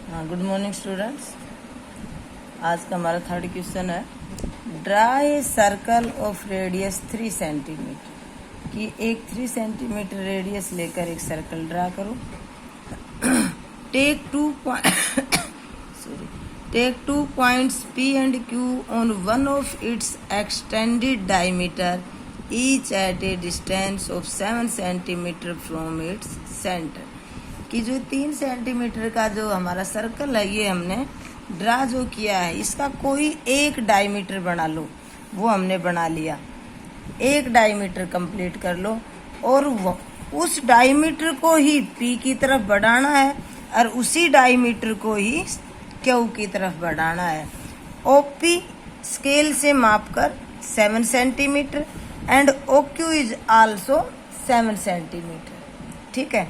हाँ, good morning students. आज का हमारा थर्ड क्वेश्चन है, draw a circle of radius 3 centimetre. कि एक 3 सेंटीमीटर रेडियस लेकर एक सर्कल ड्रा करो। Take two points P and Q on one of its extended diameter, each at a distance of 7 centimeter from its center। कि जो 3 centimetre का जो हमारा सर्कल है, ये हमने ड्रा जो किया है, इसका कोई एक डायमीटर बना लो। वो हमने बना लिया, एक डायमीटर कंप्लीट कर लो और उस डायमीटर को ही P की तरफ बढ़ाना है और उसी डायमीटर को ही Q की तरफ बढ़ाना है। OP स्केल से मापकर 7 centimetre and OQ is also 7 centimetre. ठीक है।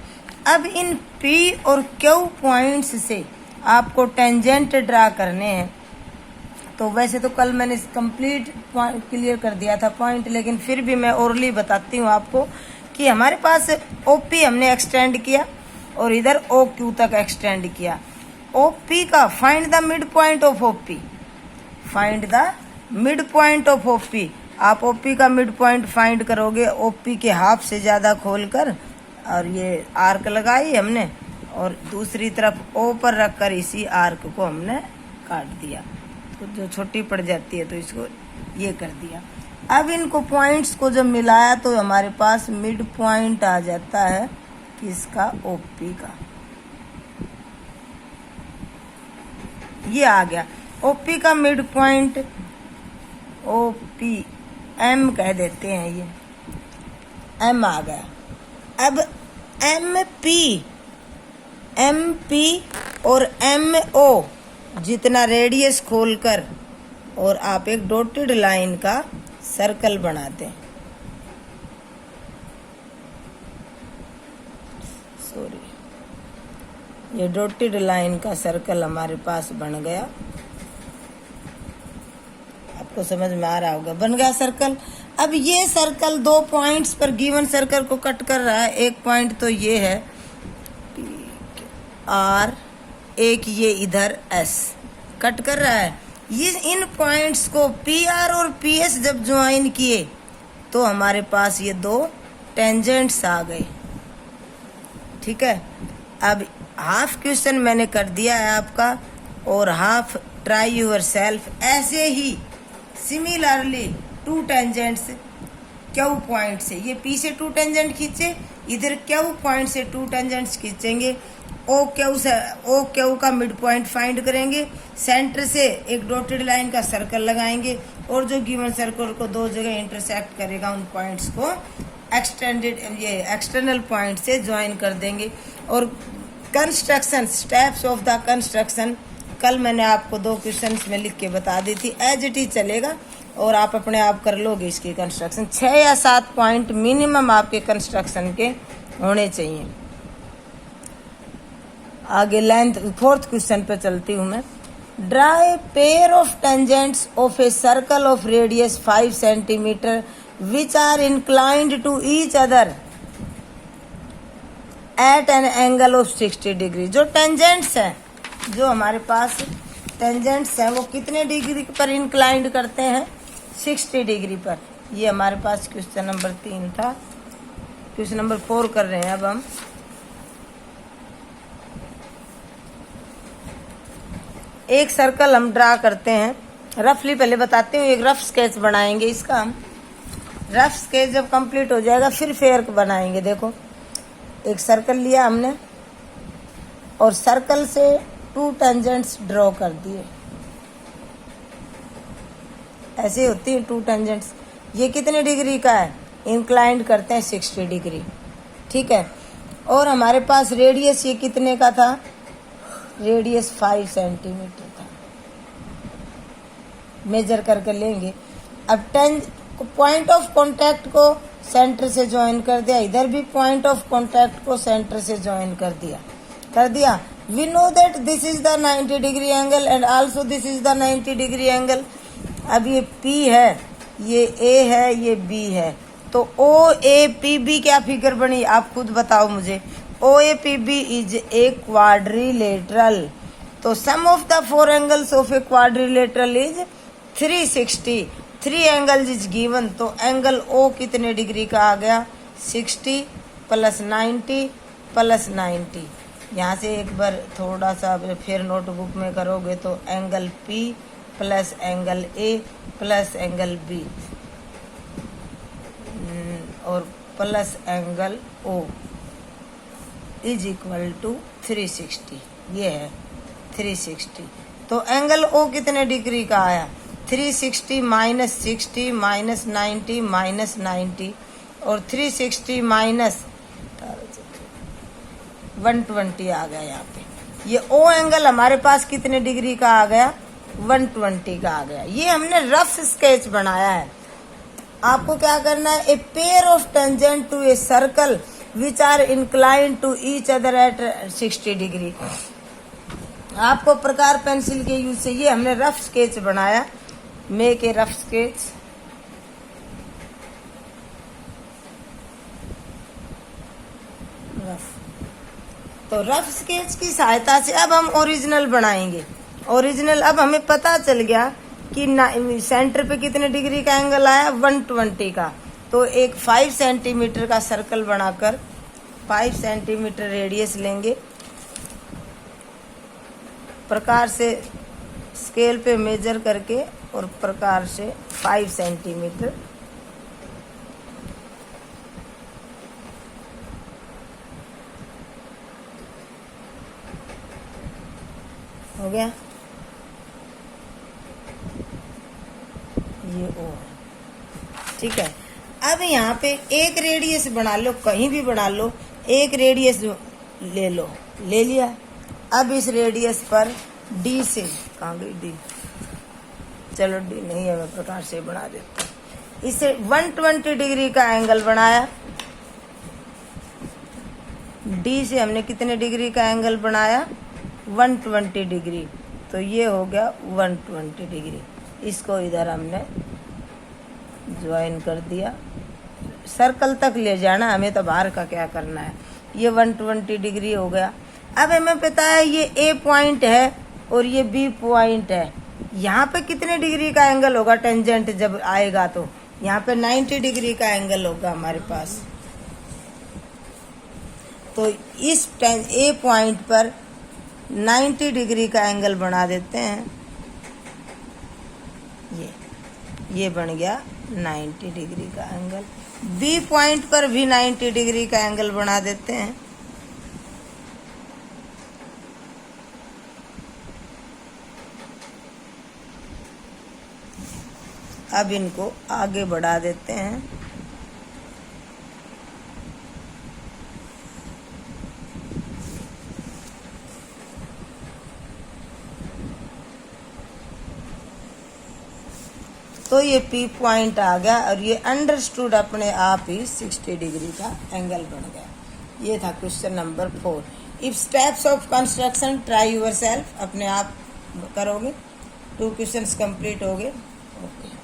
अब इन P और Q पॉइंट्स से आपको टेंजेंट ड्रा करने हैं। तो वैसे तो कल मैंने कंप्लीट क्लियर कर दिया था पॉइंट, लेकिन फिर भी मैं ओरली बताती हूँ आपको कि हमारे पास OP हमने एक्सटेंड किया और इधर OQ तक एक्सटेंड किया। OP का find the mid point of OP, find the mid point of OP। आप OP का मिड पॉइंट फाइंड करोगे OP के हाफ से ज़्यादा खोलकर, और ये आर्क लगाई हमने और दूसरी तरफ O पर रखकर इसी आर्क को हमने काट दिया। तो जो छोटी पड़ जाती है तो इसको ये कर दिया। अब इनको पॉइंट्स को जब मिलाया तो हमारे पास मिड पॉइंट आ जाता है किसका, OP का। ये आ गया OP का मिड पॉइंट, OP M कह देते हैं, ये M आ गया। अब MP और MO जितना रेडियस खोलकर और आप एक डॉटेड लाइन का सर्कल बनाते हैं। ये डॉटेड लाइन का सर्कल हमारे पास बन गया। आपको समझ में आ रहा होगा, बन गया सर्कल। अब ये सर्कल 2 पॉइंट्स पर गिवन सर्कल को कट कर रहा है। एक पॉइंट तो ये है R, एक ये इधर S कट कर रहा है। ये इन पॉइंट्स को PR और PS जब ज्वाइन किए तो हमारे पास ये 2 टेंजेंट्स आ गए। ठीक है। अब हाफ क्वेश्चन मैंने कर दिया है आपका और हाफ ट्राई यूर सेल्फ। ऐसे ही सिमिलरली 2 टेंजेंट्स Q पॉइंट से, ये P से 2 टेंजेंट खींचे, इधर Q पॉइंट से 2 टेंजेंट्स खींचेंगे। OQ का मिड पॉइंट फाइंड करेंगे, सेंटर से एक डॉटेड लाइन का सर्कल लगाएंगे और जो गिवन सर्कल को 2 जगह इंटरसेक्ट करेगा उन पॉइंट्स को एक्सटर्नल पॉइंट से ज्वाइन कर देंगे। और construction, steps of the construction कल मैंने आपको 2 क्वेश्चंस में लिख के बता दी थी। एज इट इज चलेगा और आप अपने आप कर लोगे इसकी कंस्ट्रक्शन। 6 या 7 पॉइंट मिनिमम आपके कंस्ट्रक्शन के होने चाहिए। आगे लेंथ 4th क्वेश्चन पे चलती हूँ मैं। Draw a pair of tangents of a circle of radius 5 centimetre which are inclined to each other at an angle of 60 degree. जो टेंजेंट्स हैं, जो हमारे पास टेंजेंट्स हैं, वो कितने डिग्री पर इंक्लाइंड करते हैं, 60 डिग्री पर। ये हमारे पास क्वेश्चन नंबर 3 था। क्वेश्चन नंबर 4 कर रहे हैं अब हम। एक सर्कल हम ड्रा करते हैं। रफली पहले बताती हूँ, एक रफ स्केच बनाएंगे इसका हम। रफ स्केच जब कंप्लीट हो जाएगा फिर फेयर बनाएंगे। देखो, एक सर्कल लिया हमने और सर्कल से 2 टेंजेंट्स ड्रॉ कर दिए। ऐसे होती है 2 टेंजेंट्स। ये कितने डिग्री का है, इंक्लाइंड करते हैं 60 डिग्री। ठीक है। और हमारे पास रेडियस ये कितने का था, रेडियस 5 सेंटीमीटर था। मेजर करके लेंगे। अब पॉइंट ऑफ कांटेक्ट को सेंटर से ज्वाइन कर दिया, इधर भी पॉइंट ऑफ कांटेक्ट को सेंटर से ज्वाइन कर दिया। We know that this is the 90 degree angle and also this is the 90 degree angle. अब ये P है, ये A है, ये B है, तो OAPB क्या फिगर बनी, आप खुद बताओ मुझे। OAPB इज ए क्वाड्रिलेटरल तो sum of the four angles of a quadrilateral is 360। Three angles is given, तो एंगल ओ कितने डिग्री का आ गया? 60 प्लस 90 प्लस 90। यहाँ से एक बार थोड़ा सा फिर नोटबुक में करोगे तो angle P plus angle A plus angle B और plus angle O is equal to 360। ये है 360। तो एंगल O कितने डिग्री का आया? 360 माइनस 60 माइनस 90 माइनस 90 और 360 माइनस 120 आ गया यहाँ पे। ये O एंगल हमारे पास कितने डिग्री का आ गया? 120 का आ गया। ये हमने रफ स्केच बनाया है। आपको क्या करना है? A pair of tangent to a circle which are inclined to each other at 60 degree. आपको प्रकार पेंसिल के यूज से ये हमने रफ स्केच बनाया। Make a rough sketch. तो रफ स्केच की सहायता से अब हम ओरिजिनल बनाएंगे। ओरिजिनल अब हमें पता चल गया कि सेंटर पे कितने डिग्री का एंगल आया? 120 का। तो एक 5 सेंटीमीटर का सर्कल बनाकर 5 सेंटीमीटर रेडियस लेंगे। प्रकार से स्केल पे मेजर करके और प्रकार से 5 सेंटीमीटर हो गया। ये ओ है, ठीक है। अब यहाँ पे एक रेडियस बना लो, कहीं भी बना लो, एक रेडियस ले लो, ले लिया। अब इस रेडियस पर डी से, कहाँ गई डी? चलो डी नहीं है, मैं प्रकार से बना देता हूँ। इसे 120 डिग्री का एंगल बनाया। डी से हमने कितने डिग्री का एंगल बनाया? 120 डिग्री। तो ये हो गया 120 डिग्री। इसको इधर हमने ज्वाइन कर दिया। सर्कल तक ले जाना, हमें तो बाहर का क्या करना है। ये 120 डिग्री हो गया। अब हमें पता है ये ए पॉइंट है और ये बी पॉइंट है। यहाँ पे कितने डिग्री का एंगल होगा टेंजेंट जब आएगा? तो यहाँ पे 90 डिग्री का एंगल होगा हमारे पास। तो इस ए पॉइंट पर 90 डिग्री का एंगल बना देते हैं। ये बन गया 90 डिग्री का एंगल। बी पॉइंट पर भी 90 डिग्री का एंगल बना देते हैं। अब इनको आगे बढ़ा देते हैं। तो ये P पॉइंट आ गया और ये अंडरस्टूड अपने आप ही 60 डिग्री का एंगल बन गया। ये था question number 4। If steps of construction try yourself, अपने आप करोगे। 2 क्वेश्चंस कंप्लीट हो गए। ओके।